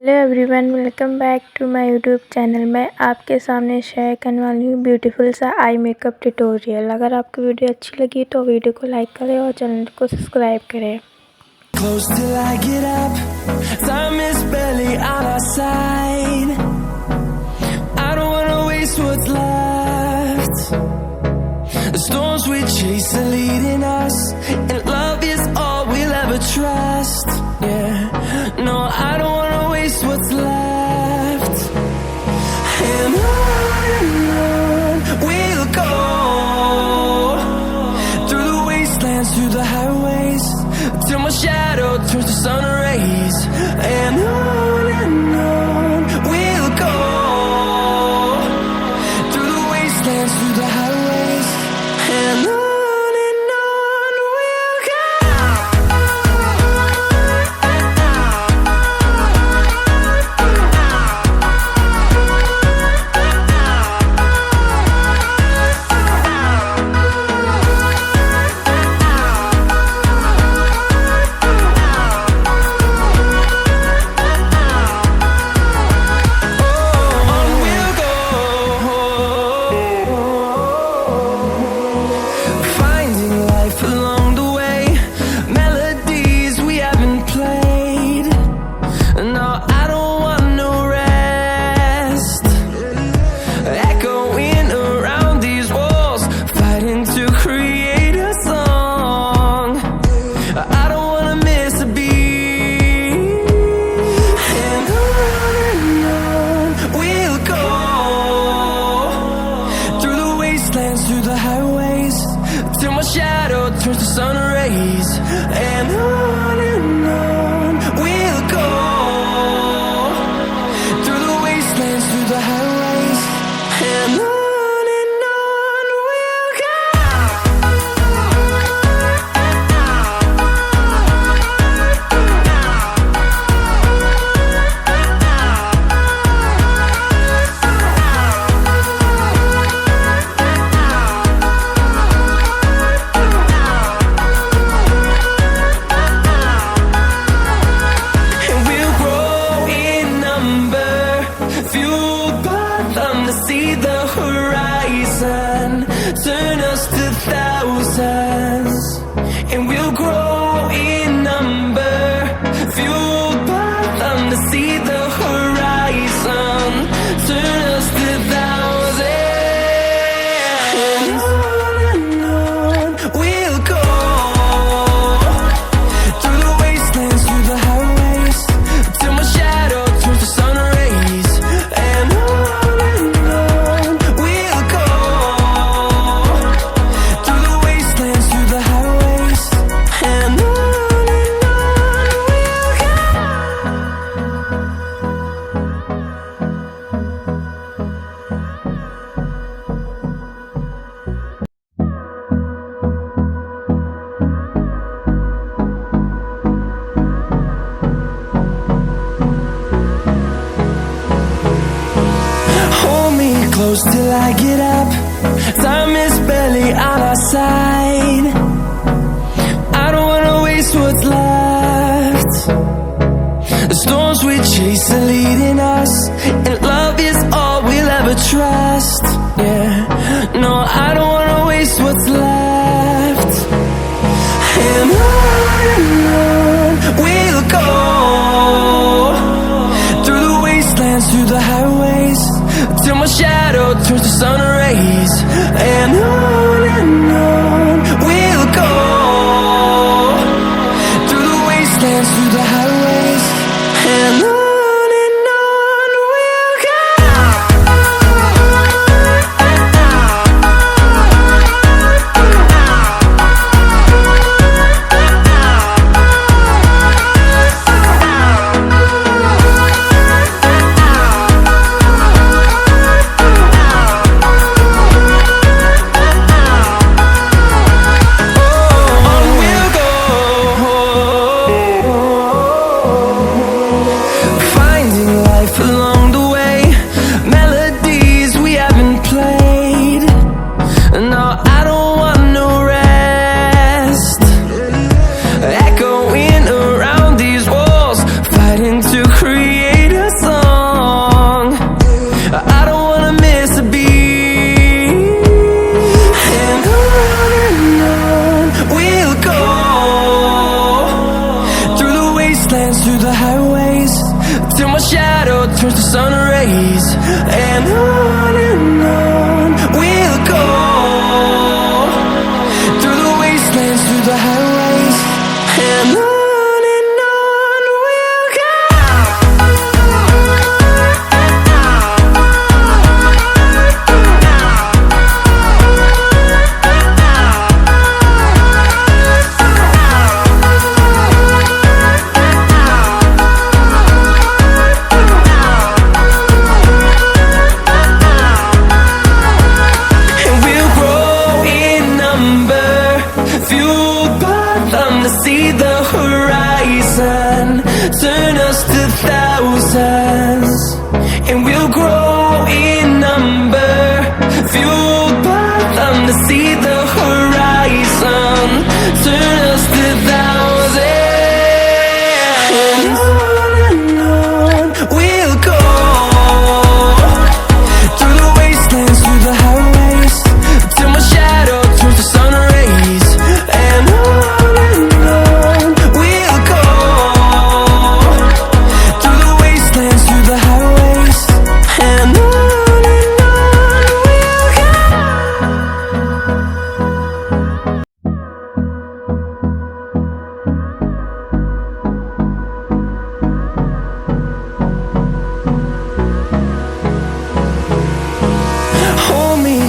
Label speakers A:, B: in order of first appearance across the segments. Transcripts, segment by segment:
A: Hello everyone, welcome back to my YouTube channel. मैं आपके सामने शेयर करने वाली हूँ ब्यूटीफुल सा आई मेकअप ट्यूटोरियल। अगर आपको वीडियो अच्छी लगी तो वीडियो को लाइक करें और चैनल को सब्सक्राइब करें।
B: Close till I get up, time is barely on our side. I don't wanna waste what's left. The storms we chase are leading us, and love is all we'll ever trust. Yeah, no, I don't wanna waste what's left. And on we'll go, through the wastelands, through the highways, till my shadow turns to sun rays. And on we'll go, through the wastelands, through the highways. And on we'll go. Through the highways, till my shadow turns to sun rays. And on we'll go, through the wastelands, through the highways. And on we'll go. Turn us to thousands, and we'll grow in number, fueled by them to see the horizon. Turn us to thousands, and on we'll go, through the wastelands, through the highways, till my shadow turns to sun rays. And on we'll go, through the wastelands, through the highways. And on we'll go. Hold me close till I get up, time is barely on our side. I don't wanna waste what's left. The storms we chase are leading us, and love is all we'll ever trust. Yeah, no, I don't wanna waste what's left. And on we'll go, through the wastelands, through the highways, till my shadow turns to sun rays. And on we'll go, through the wastelands, through the highways. And on we'll go. turns to sun rays, and on we'll go, through the wastelands, through the highways, and on we'll go. See the horizon, turn us to thousands, and we'll grow in number, fueled by them. To see the horizon, turn us to thousands, and on we'll go, through the wastelands, through the highways, till my shadow turns to sun rays, and on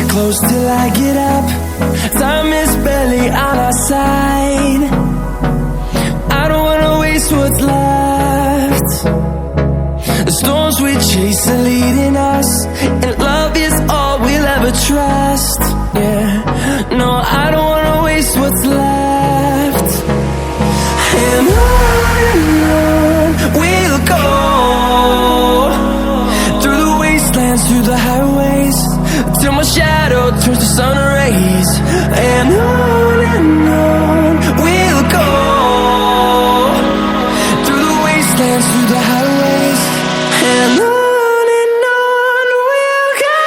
B: close till I get up. Time is barely on our side. I don't wanna waste what's left. The storms we chase are leading us, and love is all we'll ever trust. Yeah, no, I don't wanna waste what's left. And on we'll go, through the wastelands, through the highways, till my shadow turns to sun rays, and on we'll go, through the wastelands, through the highways, and on we'll go.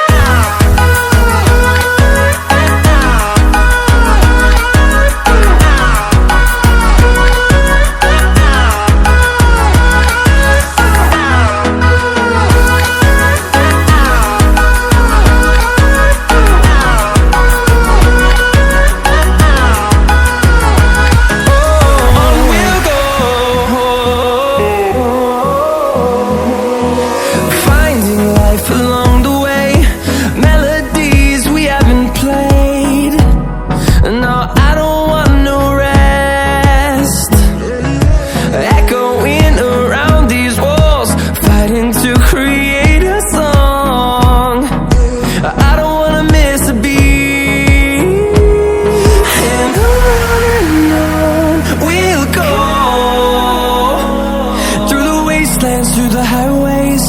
B: Through the highways,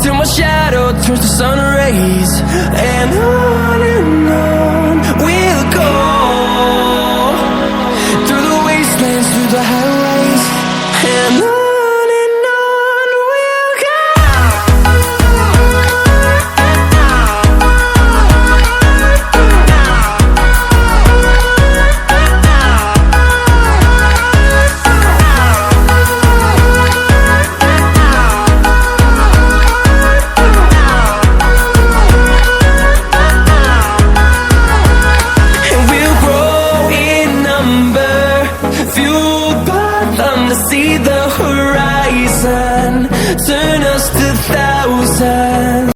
B: till my shadow turns to sun rays, and on we'll go, through the wastelands, through the highways, and on we'll go. See the horizon, turn us to thousands.